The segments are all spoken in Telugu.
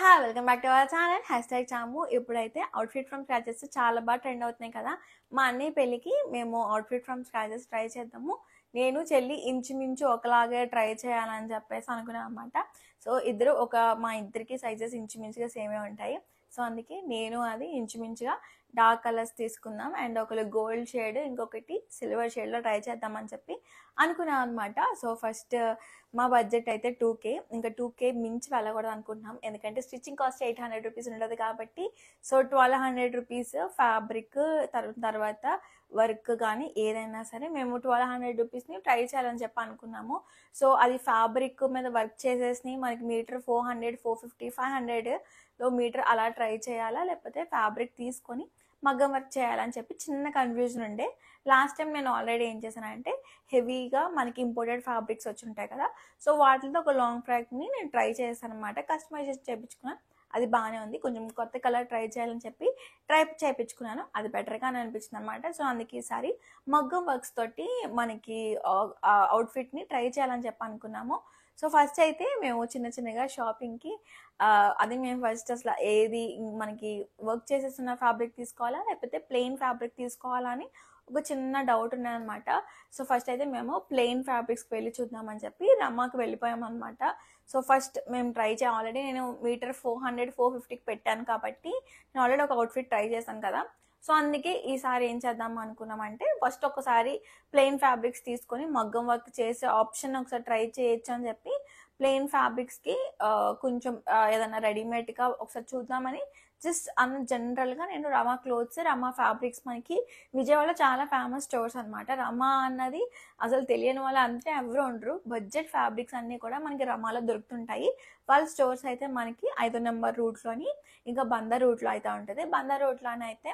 Hi welcome back to our channel #చాము. ఇప్పుడైతే అవుట్ఫిట్ ఫ్రమ్ స్క్రాచెస్ చాలా బాగా ట్రెండ్ అవుతున్నాయి కదా. మా అన్నయ్య పెళ్ళికి మేము అవుట్ఫిట్ ఫ్రమ్ స్క్రాచెస్ ట్రై చేద్దాము. నేను చెల్లి ఇంచుమించు ఒకలాగే ట్రై చేయాలని చెప్పేసి అనుకున్నాను అనమాట. సో మా ఇద్దరికి సైజెస్ ఇంచుమించుగా సేమే ఉంటాయి. సో అందుకే నేను అది ఇంచుమించుగా డార్క్ కలర్స్ తీసుకుందాం అండ్ ఒకరు గోల్డ్ షేడ్ ఇంకొకటి సిల్వర్ షేడ్లో ట్రై చేద్దామని చెప్పి అనుకున్నాం అనమాట. సో ఫస్ట్ మా బడ్జెట్ అయితే 2K, ఇంకా 2K మించి వెళ్ళకూడదు అనుకుంటున్నాం. ఎందుకంటే స్టిచ్చింగ్ కాస్ట్ 800 రూపీస్ ఉంటుంది కాబట్టి. సో 1200 రూపీస్ ఫ్యాబ్రిక్ తర్వాత వర్క్ కానీ ఏదైనా సరే మేము 1200 రూపీస్ని ట్రై చేయాలని చెప్పి అనుకున్నాము. సో అది ఫ్యాబ్రిక్ మీద వర్క్ చేసేసి మనకి మీటర్ 400, 450, 500లో మీటర్ అలా ట్రై చేయాలా, లేకపోతే ఫ్యాబ్రిక్ తీసుకొని మగ్గం వర్క్ చేయాలని చెప్పి చిన్న కన్ఫ్యూజన్ ఉండే. లాస్ట్ టైం నేను ఆల్రెడీ ఏం చేశానంటే హెవీగా మనకి ఇంపోర్టెడ్ ఫ్యాబ్రిక్స్ వచ్చి ఉంటాయి కదా, సో వాటితో ఒక లాంగ్ ఫ్రాక్ని నేను ట్రై చేశాను అనమాట. కస్టమైజేషన్ చేయించుకున్నాను, అది బాగానే ఉంది. కొంచెం కొత్త కలర్ ట్రై చేయాలని చెప్పి ట్రై చేయించుకున్నాను, అది బెటర్గానే అనిపించింది అనమాట. సో అందుకే ఈసారి మగ్గం వర్క్స్ తోటి మనకి అవుట్ఫిట్ని ట్రై చేయాలని చెప్పి అనుకున్నాము. సో ఫస్ట్ అయితే మేము చిన్నగా షాపింగ్కి అది మేము ఫస్ట్ అసలు ఏది మనకి వర్క్ చేసేస్తున్న ఫ్యాబ్రిక్ తీసుకోవాలా లేకపోతే ప్లెయిన్ ఫ్యాబ్రిక్ తీసుకోవాలా అని ఒక చిన్న డౌట్ ఉన్నదనమాట. సో ఫస్ట్ అయితే మేము ప్లెయిన్ ఫ్యాబ్రిక్స్కి వెళ్ళి చూద్దామని చెప్పి రమ్మాకి వెళ్ళిపోయామన్నమాట. సో ఫస్ట్ మేము ట్రై చేయాలి. ఆల్రెడీ నేను మీటర్ 400, 450కి పెట్టాను కాబట్టి నేను ఆల్రెడీ ఒక అవుట్ఫిట్ ట్రై చేశాను కదా. సో అందుకే ఈసారి ఏం చేద్దాం అనుకున్నామంటే ఫస్ట్ ఒకసారి ప్లెయిన్ ఫ్యాబ్రిక్స్ తీసుకొని మగ్గం వర్క్ చేసే ఆప్షన్ ఒకసారి ట్రై చేయొచ్చు అని చెప్పి ప్లెయిన్ ఫ్యాబ్రిక్స్కి కొంచెం ఏదైనా రెడీమేడ్గా ఒకసారి చూద్దామని జస్ట్ జనరల్గా నేను రమా క్లోత్స్, రమా ఫ్యాబ్రిక్స్ మనకి విజయవాడలో చాలా ఫేమస్ స్టోర్స్ అనమాట. రమా అన్నది అసలు తెలియని వాళ్ళు అంతే ఎవరు ఉండరు. బడ్జెట్ ఫ్యాబ్రిక్స్ అన్నీ కూడా మనకి రమాలో దొరుకుతుంటాయి. వాళ్ళ స్టోర్స్ అయితే మనకి 5వ నెంబర్ రూట్లోని ఇంకా బందర్ రూట్లో అయితే ఉంటుంది. బందర్ రూట్లోనే అయితే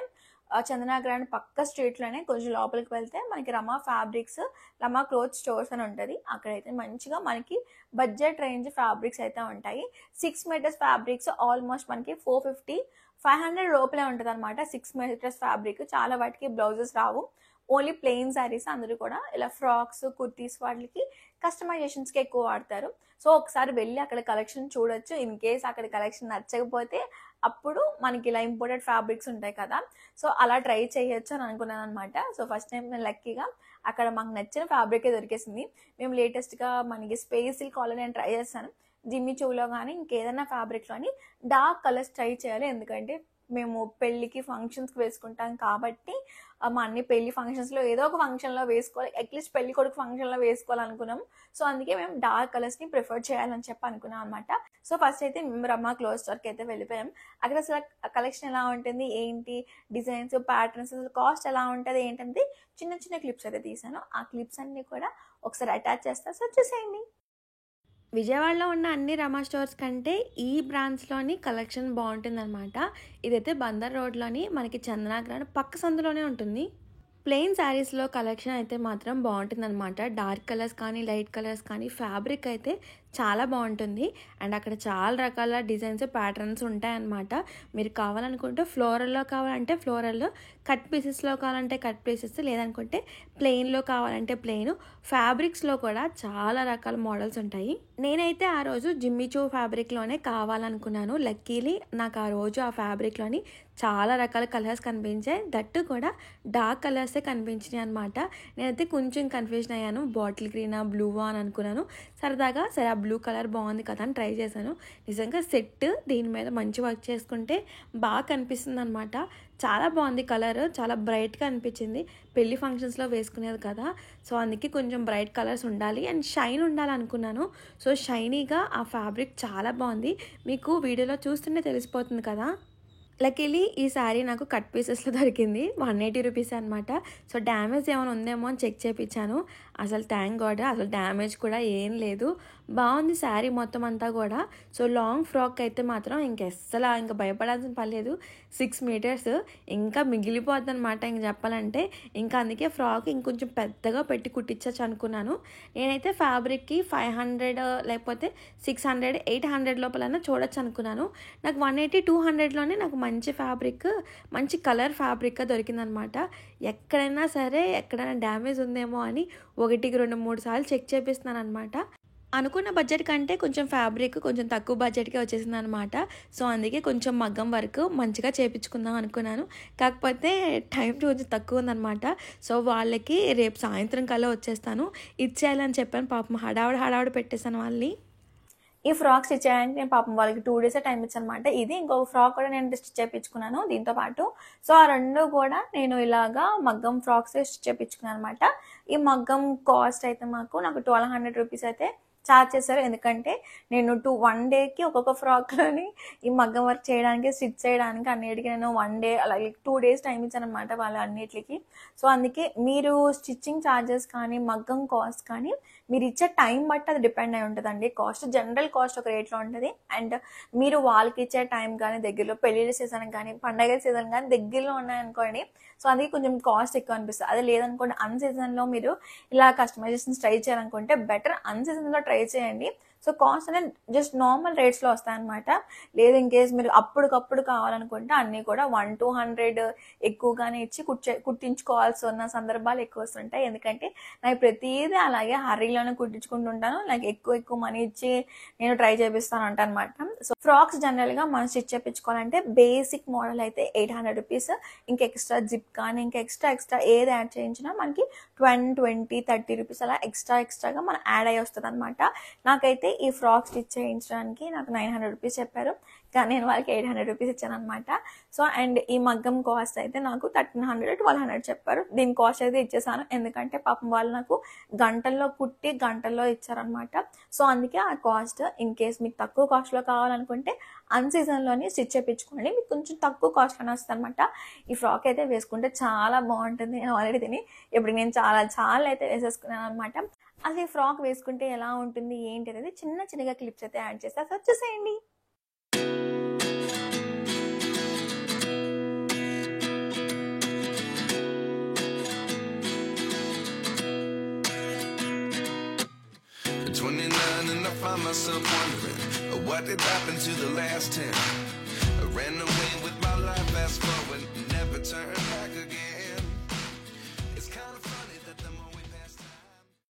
చందనగ్రాండ్ పక్క స్ట్రీట్లోనే కొంచెం లోపలికి వెళ్తే మనకి రమా ఫ్యాబ్రిక్స్, రమా క్లోత్ స్టోర్స్ అని ఉంటుంది. అక్కడైతే మంచిగా మనకి బడ్జెట్ రేంజ్ ఫ్యాబ్రిక్స్ అయితే ఉంటాయి. 6 మీటర్స్ ఫ్యాబ్రిక్స్ ఆల్మోస్ట్ మనకి 450, 500 లోపలే ఉంటుంది అనమాట. 6 మీటర్స్ ఫ్యాబ్రిక్. చాలా వాటికి బ్లౌజెస్ రావు, ఓన్లీ ప్లెయిన్ శారీస్. అందరూ కూడా ఇలా ఫ్రాక్స్, కుర్తీస్ వాటికి కస్టమైజేషన్స్కి ఎక్కువ వాడతారు. సో ఒకసారి వెళ్ళి అక్కడ కలెక్షన్ చూడొచ్చు. ఇన్ కేస్ అక్కడ కలెక్షన్ నచ్చకపోతే అప్పుడు మనకి ఇలా ఇంపోర్టెడ్ ఫ్యాబ్రిక్స్ ఉంటాయి కదా, సో అలా ట్రై చేయొచ్చు అని అనుకున్నాను అనమాట. సో ఫస్ట్ టైం నేను లక్కీగా అక్కడ మాకు నచ్చిన ఫ్యాబ్రికే దొరికేసింది. మేము లేటెస్ట్గా మనకి స్పేస్ సిల్క్ కాలర్ నేను ట్రై చేస్తాను. జిమ్మి చూలో కానీ ఇంకేదైనా ఫ్యాబ్రిక్లోని డార్క్ కలర్స్ ట్రై చేయాలి. ఎందుకంటే మేము పెళ్ళికి ఫంక్షన్స్కి వేసుకుంటాం కాబట్టి మా అన్ని పెళ్లి ఫంక్షన్స్లో ఏదో ఒక ఫంక్షన్లో వేసుకోవాలి, అట్లీస్ట్ పెళ్లి కొడుకు ఫంక్షన్లో వేసుకోవాలనుకున్నాం. సో అందుకే మేము డార్క్ కలర్స్ని ప్రిఫర్ చేయాలని చెప్పి అనుకున్నాం అనమాట. సో ఫస్ట్ అయితే మేము రమా క్లోత్ స్టోర్కి అయితే వెళ్ళిపోయాం. అక్కడ అసలు కలెక్షన్ ఎలా ఉంటుంది, ఏంటి డిజైన్స్, ప్యాటర్న్స్, అసలు కాస్ట్ ఎలా ఉంటుంది ఏంటంటే చిన్న క్లిప్స్ అయితే తీసాను. ఆ క్లిప్స్ అన్నీ కూడా ఒకసారి అటాచ్ చేస్తాను, సో చూసేయండి. విజయవాడలో ఉన్న అన్ని రమా స్టోర్స్ కంటే ఈ బ్రాంచ్లోని కలెక్షన్ బాగుంటుందన్నమాట. ఇదైతే బందర్ రోడ్లోని మనకి చందనగ్రాండ్ పక్క సందులోనే ఉంటుంది. ప్లెయిన్ శారీస్లో కలెక్షన్ అయితే మాత్రం బాగుంటుందన్నమాట. డార్క్ కలర్స్ కానీ లైట్ కలర్స్ కానీ ఫ్యాబ్రిక్ అయితే చాలా బాగుంటుంది. అండ్ అక్కడ చాలా రకాల డిజైన్స్, ప్యాటర్న్స్ ఉంటాయన్నమాట. మీరు కావాలనుకుంటే ఫ్లోరల్లో కావాలంటే ఫ్లోరల్లో, కట్ పీసెస్లో కావాలంటే కట్ పీసెస్, లేదనుకుంటే ప్లెయిన్లో కావాలంటే ప్లెయిన్. ఫ్యాబ్రిక్స్లో కూడా చాలా రకాల మోడల్స్ ఉంటాయి. నేనైతే ఆ రోజు జిమ్మిచూ ఫ్యాబ్రిక్లోనే కావాలనుకున్నాను. లక్కీలీ నాకు ఆ రోజు ఆ ఫ్యాబ్రిక్లోని చాలా రకాల కలర్స్ కనిపించాయి. దట్టు కూడా డార్క్ కలర్సే కనిపించినాయి అనమాట. నేనైతే కొంచెం కన్ఫ్యూజన్ అయ్యాను, బాటిల్ గ్రీనా బ్లూవా అని అనుకున్నాను. సరదాగా సరే ఆ బ్లూ కలర్ బాగుంది కదా అని ట్రై చేశాను. నిజంగా సెట్ దీని మీద మంచి వర్క్ చేసుకుంటే బాగా కనిపిస్తుంది అనమాట. చాలా బాగుంది కలర్, చాలా బ్రైట్గా అనిపించింది. పెళ్లి ఫంక్షన్స్లో వేసుకునేది కదా, సో అందుకే కొంచెం బ్రైట్ కలర్స్ ఉండాలి అండ్ షైన్ ఉండాలనుకున్నాను. సో షైనీగా ఆ ఫ్యాబ్రిక్ చాలా బాగుంది. మీకు వీడియోలో చూస్తుంటే తెలిసిపోతుంది కదా. లక్కీలీ ఈ శారీ నాకు కట్ పీసెస్లో దొరికింది. 180 రూపీస్ అనమాట. సో డ్యామేజ్ ఏమైనా ఉందేమో అని చెక్ చేయించాను. అసలు థ్యాంక్ గాడ్ అసలు డ్యామేజ్ కూడా ఏం లేదు, బాగుంది శారీ మొత్తం అంతా కూడా. సో లాంగ్ ఫ్రాక్ అయితే మాత్రం ఇంకా భయపడాల్సిన పని లేదు. 6 మీటర్స్ ఇంకా మిగిలిపోద్ది అనమాట ఇంక చెప్పాలంటే. ఇంకా అందుకే ఫ్రాక్ ఇంకొంచెం పెద్దగా పెట్టి కుట్టించచ్చు అనుకున్నాను. నేనైతే ఫ్యాబ్రిక్కి 500 లేకపోతే 600, 800 లోపలన్నా చూడొచ్చు అనుకున్నాను. నాకు 180, 200లోనే నాకు మంచి ఫ్యాబ్రిక్, మంచి కలర్ ఫ్యాబ్రిక్గా దొరికిందనమాట. ఎక్కడైనా సరే ఎక్కడైనా డ్యామేజ్ ఉందేమో అని 1, 2, 3 సార్లు చెక్ చేపిస్తున్నాను అనమాట. అనుకున్న బడ్జెట్ కంటే కొంచెం ఫ్యాబ్రిక్ కొంచెం తక్కువ బడ్జెట్‌కే వచ్చేసిందనమాట. సో, అందుకే కొంచెం మగ్గం వర్క్ మంచిగా చేపించుకుందాం అనుకున్నాను. కాకపోతే టైం కొంచెం తక్కువ ఉందనమాట. సో, వాళ్ళకి రేపు సాయంత్రం కల్లా వచ్చేస్తాను. ఇచ్చేయాలని చెప్పాను. పాపం హడావిడి పెట్టేసాను వాళ్ళని. ఈ ఫ్రాక్ స్టిచ్ చేయడానికి నేను పాపం వాళ్ళకి 2 డేసే టైం ఇచ్చానమాట. ఇది ఇంకొక ఫ్రాక్ కూడా నేను స్టిచ్ చేపించుకున్నాను దీంతో పాటు. సో, ఆ 2 కూడా నేను ఇలాగా మగ్గం ఫ్రాక్సే స్టిచ్ చేపించుకున్నాను అనమాట. ఈ మగ్గం కాస్ట్ అయితే నాకు 1200 రూపీస్ అయితే చార్జ్ చేశారు. ఎందుకంటే నేను 1 డేకి ఒక్కొక్క ఫ్రాక్‌లోని ఈ మగ్గం వర్క్ చేయడానికి, స్టిచ్ చేయడానికి అన్నిటికి నేను 1 డే అలాగే 2 డేస్ టైం ఇచ్చాననమాట వాళ్ళ అన్నిట్లికి. సో, అందుకే మీరు స్టిచ్చింగ్ ఛార్జెస్ కానీ, మగ్గం కాస్ట్ కానీ మీరు ఇచ్చే టైం బట్టి అది డిపెండ్ అయి ఉంటదండి. జనరల్ కాస్ట్ ఒక రేట్‌లో ఉంటది. అండ్ మీరు వాళ్ళకి ఇచ్చే టైం గానీ, దగ్గరలో పెళ్ళిళ్ళ సీజన్ గానీ, పండగల సీజన్ గానీ దగ్గరలో ఉన్నాయనుకోండి, సో, అది కొంచెం కాస్ట్ ఎక్కువ అనిపిస్తది. అదే లేదనుకోండి అన్ సీజన్‌లో మీరు ఇలా కస్టమైజేషన్స్ ట్రై చేయాలనుకుంటే బెటర్ అన్ సీజన్‌లో ట్రై చేయండి. సో, కాస్ట్ అనేది జస్ట్ నార్మల్ రేట్స్‌లో వస్తాయన్నమాట. లేదు ఇన్‌కేస్ మీరు అప్పటికప్పుడు కావాలనుకుంటే అన్నీ కూడా 100-100 ఎక్కువగానే ఇచ్చి కుట్టించుకోవాల్సిన సందర్భాలు ఎక్కువ వస్తుంటాయి. ఎందుకంటే నాకు ప్రతీదీ అలాగే హర్రీలోనే కుట్టించుకుంటుంటాను. నాకు ఎక్కువ మనీ ఇచ్చి నేను ట్రై చేపిస్తాను అంటానమాట. సో, ఫ్రాక్స్ జనరల్‌గా మనం స్టిచ్ చేపించుకోవాలంటే బేసిక్ మోడల్ అయితే 800 రూపీస్. ఇంకా ఎక్స్ట్రా జిప్ కానీ ఇంకా ఎక్స్ట్రా ఏది యాడ్ చేయించినా మనకి 20, 30 రూపీస్ అలా ఎక్స్ట్రాగా మనం యాడ్ అయ్యి వస్తుందన్నమాట. నాకైతే ఈ ఫ్రాక్ స్టిచ్ చేయించడానికి నాకు 900 రూపీస్ చెప్పారు. కానీ నేను వాళ్ళకి 800 రూపీస్ ఇచ్చాననమాట. సో, అండ్ ఈ మగ్గం కాస్ట్ అయితే నాకు 1300, 1200 చెప్పారు. దీని కాస్ట్ అయితే ఇచ్చేసాను. ఎందుకంటే పాపం వాళ్ళు నాకు గంటల్లో కుట్టి గంటల్లో ఇచ్చారనమాట. సో, అందుకే ఆ కాస్ట్. ఇన్ కేస్ మీకు తక్కువ కాస్ట్‌లో కావాలనుకుంటే అన్ సీజన్‌లోని స్టిచ్ చేపించుకోండి. మీకు కొంచెం తక్కువ కాస్ట్‌లోనే వస్తదనమాట. ఈ ఫ్రాక్ అయితే వేసుకుంటే చాలా బాగుంటుంది. నేను ఆల్రెడీ ఇప్పుడు నేను చాలా అయితే వేసేసుకున్నాను అనమాట. అసలు ఈ ఫ్రాక్ వేసుకుంటే ఎలా ఉంటుంది ఏంటి అనేది చిన్నగా క్లిప్స్ అయితే యాడ్ చేస్తా. సో, చూసేయండి. At 29 and I find myself wondering what did happen to the last 10. I ran away with my life, fast forward.